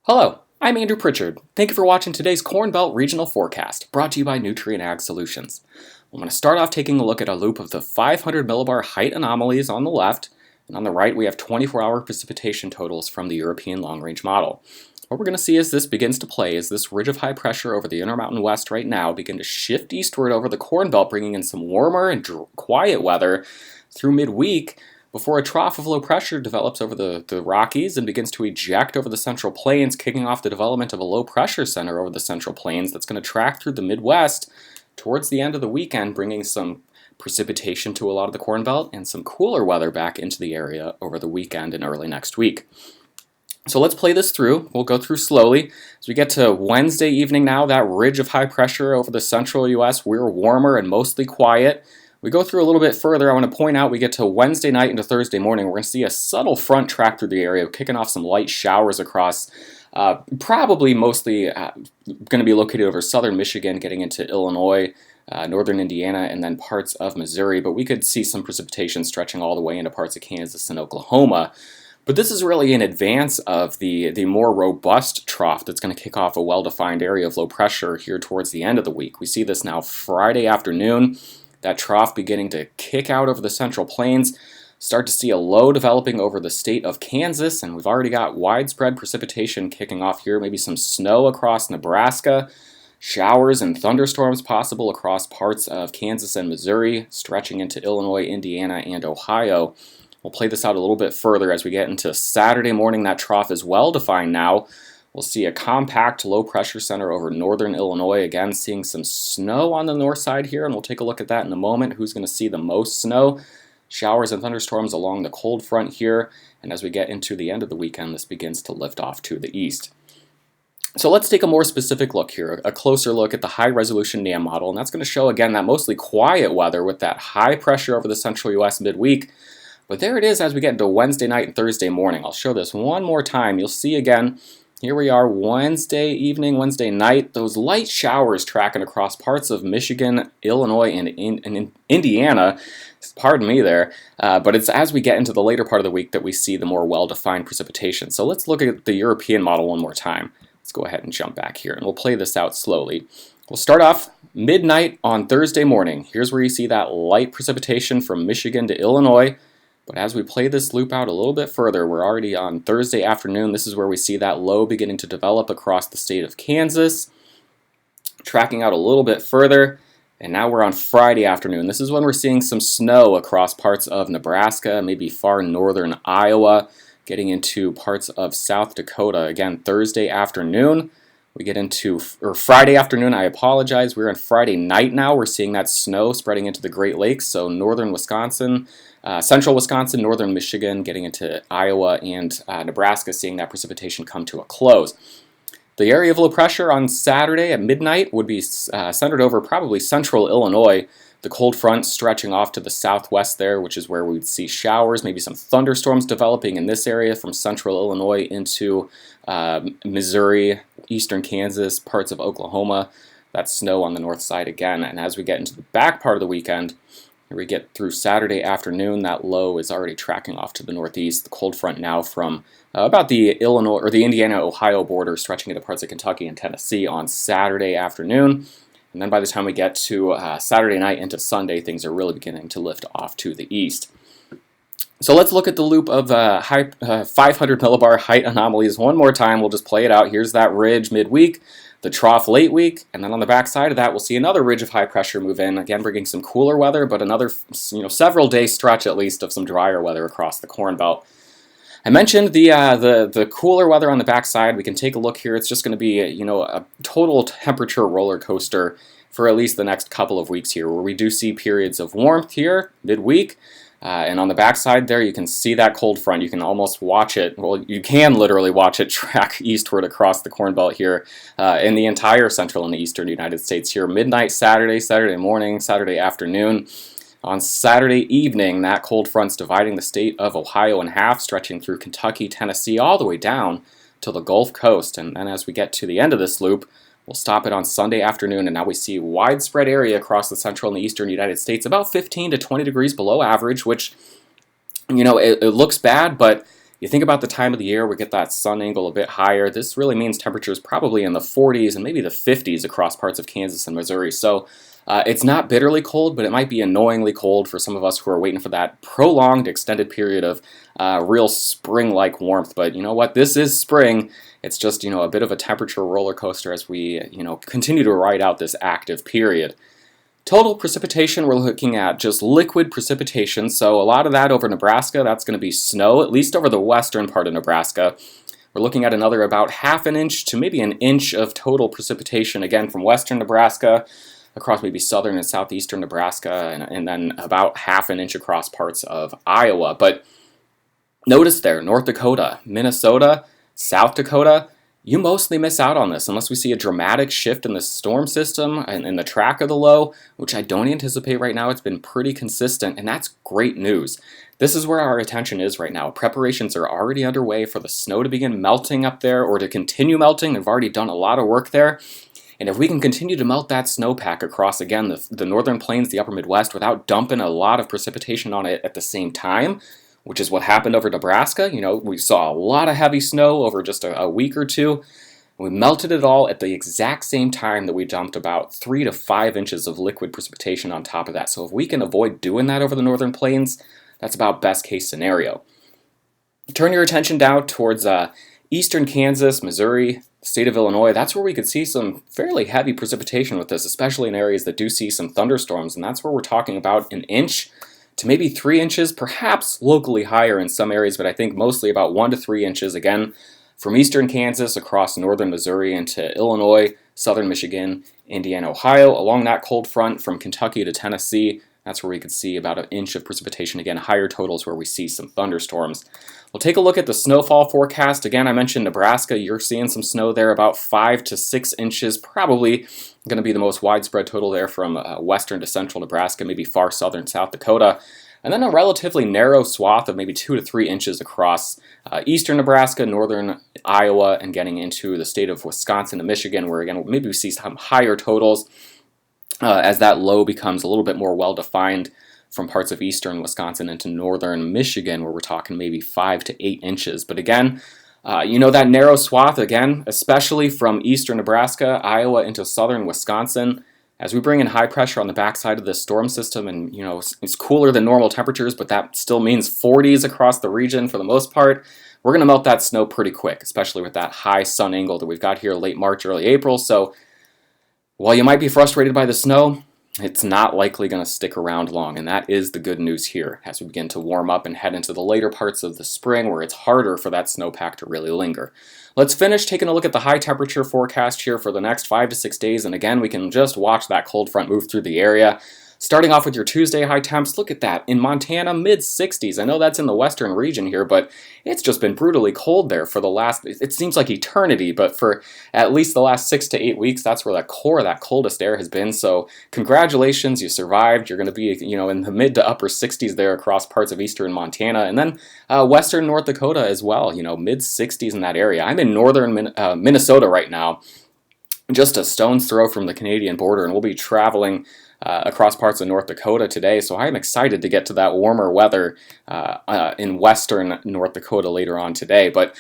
Hello, I'm Andrew Pritchard. Thank you for watching today's Corn Belt Regional Forecast, brought to you by Nutrien Ag Solutions. I'm going to start off taking a look at a loop of the 500 millibar height anomalies on the left, and on the right we have 24-hour precipitation totals from the European long-range model. What we're going to see as this begins to play is this ridge of high pressure over the Intermountain West right now begin to shift eastward over the Corn Belt, bringing in some warmer and quiet weather through midweek, before a trough of low pressure develops over the Rockies and begins to eject over the Central Plains, kicking off the development of a low pressure center over the Central Plains that's going to track through the Midwest towards the end of the weekend, bringing some precipitation to a lot of the Corn Belt and some cooler weather back into the area over the weekend and early next week. So let's play this through. We'll go through slowly. As we get to Wednesday evening now, that ridge of high pressure over the central U.S., we're warmer and mostly quiet. We go through a little bit further. I want to point out we get to Wednesday night into Thursday morning. We're going to see a subtle front track through the area, kicking off some light showers across, probably mostly going to be located over southern Michigan, getting into Illinois, northern Indiana, and then parts of Missouri. But we could see some precipitation stretching all the way into parts of Kansas and Oklahoma. But this is really in advance of the more robust trough that's going to kick off a well-defined area of low pressure here towards the end of the week. We see this now Friday afternoon. That trough beginning to kick out over the Central Plains, start to see a low developing over the state of Kansas, and we've already got widespread precipitation kicking off here, maybe some snow across Nebraska, showers and thunderstorms possible across parts of Kansas and Missouri, stretching into Illinois, Indiana, and Ohio. We'll play this out a little bit further as we get into Saturday morning. That trough is well defined now. We'll see a compact low-pressure center over northern Illinois, again seeing some snow on the north side here, and we'll take a look at that in a moment. Who's going to see the most snow? Showers and thunderstorms along the cold front here, and as we get into the end of the weekend, this begins to lift off to the east. So let's take a more specific look here, a closer look at the high-resolution NAM model, and that's going to show, again, that mostly quiet weather with that high pressure over the central U.S. midweek. But there it is as we get into Wednesday night and Thursday morning. I'll show this one more time. You'll see again, here we are Wednesday evening, Wednesday night, those light showers tracking across parts of Michigan, Illinois, and Indiana. Pardon me there, but it's as we get into the later part of the week that we see the more well-defined precipitation. So let's look at the European model one more time. Let's go ahead and jump back here, and we'll play this out slowly. We'll start off midnight on Thursday morning. Here's where you see that light precipitation from Michigan to Illinois. But as we play this loop out a little bit further, we're already on Thursday afternoon. This is where we see that low beginning to develop across the state of Kansas. Tracking out a little bit further, and now we're on Friday afternoon. This is when we're seeing some snow across parts of Nebraska, maybe far northern Iowa, getting into parts of South Dakota. Again, Thursday afternoon. We get into, or Friday afternoon, I apologize. We're on Friday night now. We're seeing that snow spreading into the Great Lakes, so northern Wisconsin, central Wisconsin, northern Michigan, getting into Iowa and Nebraska, seeing that precipitation come to a close. The area of low pressure on Saturday at midnight would be centered over probably central Illinois. The cold front stretching off to the southwest there, which is where we'd see showers, maybe some thunderstorms developing in this area from central Illinois into Missouri, eastern Kansas, parts of Oklahoma. That's snow on the north side again. And as we get into the back part of the weekend, here we get through Saturday afternoon, that low is already tracking off to the northeast. The cold front now from about the Illinois or the Indiana-Ohio border, stretching into parts of Kentucky and Tennessee on Saturday afternoon. And then by the time we get to Saturday night into Sunday, things are really beginning to lift off to the east. So let's look at the loop of 500 millibar height anomalies one more time. We'll just play it out. Here's that ridge midweek, the trough late week, and then on the back side of that, we'll see another ridge of high pressure move in, again bringing some cooler weather, but another several day stretch at least of some drier weather across the Corn Belt. I mentioned the cooler weather on the backside. We can take a look here. It's just going to be a total temperature roller coaster for at least the next couple of weeks here, where we do see periods of warmth here midweek. And on the backside there, you can see that cold front. You can almost watch it. Well, you can literally watch it track eastward across the Corn Belt here in the entire central and the eastern United States here. Midnight Saturday, Saturday morning, Saturday afternoon. On Saturday evening, that cold front's dividing the state of Ohio in half, stretching through Kentucky, Tennessee, all the way down to the Gulf Coast. And then as we get to the end of this loop, we'll stop it on Sunday afternoon, and now we see widespread area across the central and the eastern United States, about 15 to 20 degrees below average, which, it looks bad, but You think about the time of the year, we get that sun angle a bit higher. This really means temperatures probably in the 40s and maybe the 50s across parts of Kansas and Missouri. So it's not bitterly cold, but it might be annoyingly cold for some of us who are waiting for that prolonged, extended period of real spring-like warmth. But you know what? This is spring. It's just, a bit of a temperature roller coaster as we, continue to ride out this active period. Total precipitation, we're looking at just liquid precipitation, so a lot of that over Nebraska, that's going to be snow, at least over the western part of Nebraska. We're looking at another about half an inch to maybe an inch of total precipitation, again, from western Nebraska, across maybe southern and southeastern Nebraska, and then about half an inch across parts of Iowa. But notice there, North Dakota, Minnesota, South Dakota, you mostly miss out on this unless we see a dramatic shift in the storm system and in the track of the low, which I don't anticipate right now. It's been pretty consistent, and that's great news. This is where our attention is right now. Preparations are already underway for the snow to begin melting up there or to continue melting. They've already done a lot of work there. And if we can continue to melt that snowpack across, again, the northern plains, the upper Midwest, without dumping a lot of precipitation on it at the same time, which is what happened over Nebraska. We saw a lot of heavy snow over just a week or two. We melted it all at the exact same time that we dumped about 3 to 5 inches of liquid precipitation on top of that. So if we can avoid doing that over the northern plains, that's about best case scenario. Turn your attention down towards eastern Kansas, Missouri, state of Illinois. That's where we could see some fairly heavy precipitation with this, especially in areas that do see some thunderstorms. And that's where we're talking about an inch to maybe 3 inches, perhaps locally higher in some areas, but I think mostly about 1 to 3 inches, again, from eastern Kansas across northern Missouri into Illinois, southern Michigan, Indiana, Ohio, along that cold front from Kentucky to Tennessee. That's where we could see about an inch of precipitation. Again, higher totals where we see some thunderstorms. We'll take a look at the snowfall forecast. Again, I mentioned Nebraska. You're seeing some snow there, about 5 to 6 inches, probably going to be the most widespread total there from western to central Nebraska, maybe far southern South Dakota. And then a relatively narrow swath of maybe 2 to 3 inches across eastern Nebraska, northern Iowa, and getting into the state of Wisconsin and Michigan, where again, maybe we see some higher totals as that low becomes a little bit more well-defined from parts of eastern Wisconsin into northern Michigan, where we're talking maybe 5 to 8 inches. But again, that narrow swath, again, especially from eastern Nebraska, Iowa into southern Wisconsin, as we bring in high pressure on the backside of this storm system, and it's cooler than normal temperatures, but that still means 40s across the region for the most part, we're going to melt that snow pretty quick, especially with that high sun angle that we've got here late March, early April. So while you might be frustrated by the snow, it's not likely going to stick around long, and that is the good news here as we begin to warm up and head into the later parts of the spring where it's harder for that snowpack to really linger. Let's finish taking a look at the high temperature forecast here for the next 5 to 6 days, and again, we can just watch that cold front move through the area. Starting off with your Tuesday high temps, look at that. In Montana, mid-60s. I know that's in the western region here, but it's just been brutally cold there for the last, it seems like eternity, but for at least the last 6 to 8 weeks, that's where that core of that coldest air has been. So congratulations, you survived. You're going to be, in the mid to upper 60s there across parts of eastern Montana, and then western North Dakota as well, mid-60s in that area. I'm in northern Minnesota right now, just a stone's throw from the Canadian border, and we'll be traveling across parts of North Dakota today, so I'm excited to get to that warmer weather in western North Dakota later on today. But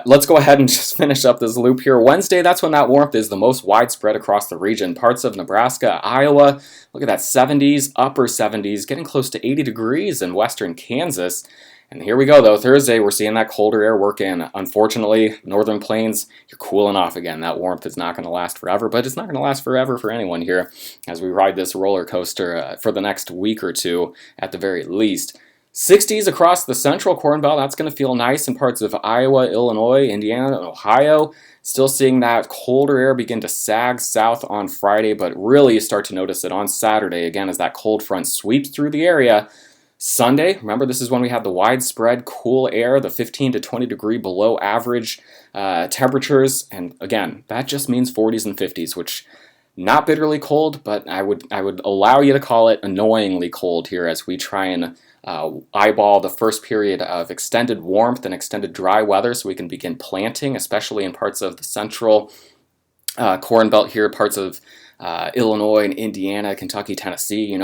let's go ahead and just finish up this loop here. Wednesday, that's when that warmth is the most widespread across the region. Parts of Nebraska, Iowa, look at that 70s, upper 70s, getting close to 80 degrees in western Kansas. And here we go, though. Thursday, we're seeing that colder air work in. Unfortunately, northern plains, you're cooling off again. That warmth is not going to last forever, but it's not going to last forever for anyone here as we ride this roller coaster for the next week or two at the very least. 60s across the central Corn Belt, that's going to feel nice in parts of Iowa, Illinois, Indiana, and Ohio. Still seeing that colder air begin to sag south on Friday, but really you start to notice it on Saturday, again, as that cold front sweeps through the area. Sunday, remember this is when we have the widespread cool air, the 15 to 20 degree below average temperatures, and again, that just means 40s and 50s, which not bitterly cold, but I would allow you to call it annoyingly cold here as we try and eyeball the first period of extended warmth and extended dry weather so we can begin planting, especially in parts of the central Corn Belt here, parts of Illinois and Indiana, Kentucky, Tennessee.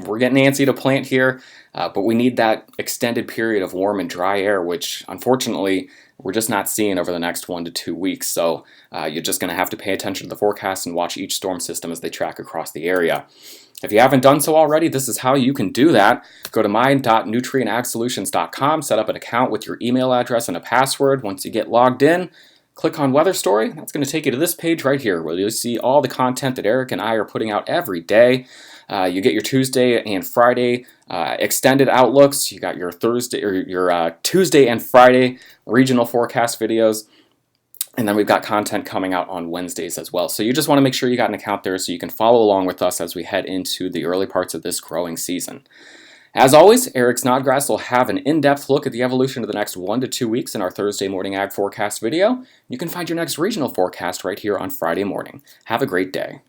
we're getting antsy to plant here, but we need that extended period of warm and dry air, which unfortunately we're just not seeing over the next 1 to 2 weeks. So you're just going to have to pay attention to the forecast and watch each storm system as they track across the area. If you haven't done so already, this is how you can do that. Go to my.nutrienagsolutions.com, set up an account with your email address and a password. Once you get logged in, click on Weather Story. That's going to take you to this page right here where you'll see all the content that Eric and I are putting out every day. You get your Tuesday and Friday extended outlooks. You got your Thursday or your Tuesday and Friday regional forecast videos. And then we've got content coming out on Wednesdays as well. So you just want to make sure you got an account there so you can follow along with us as we head into the early parts of this growing season. As always, Eric Snodgrass will have an in-depth look at the evolution of the next 1 to 2 weeks in our Thursday morning ag forecast video. You can find your next regional forecast right here on Friday morning. Have a great day.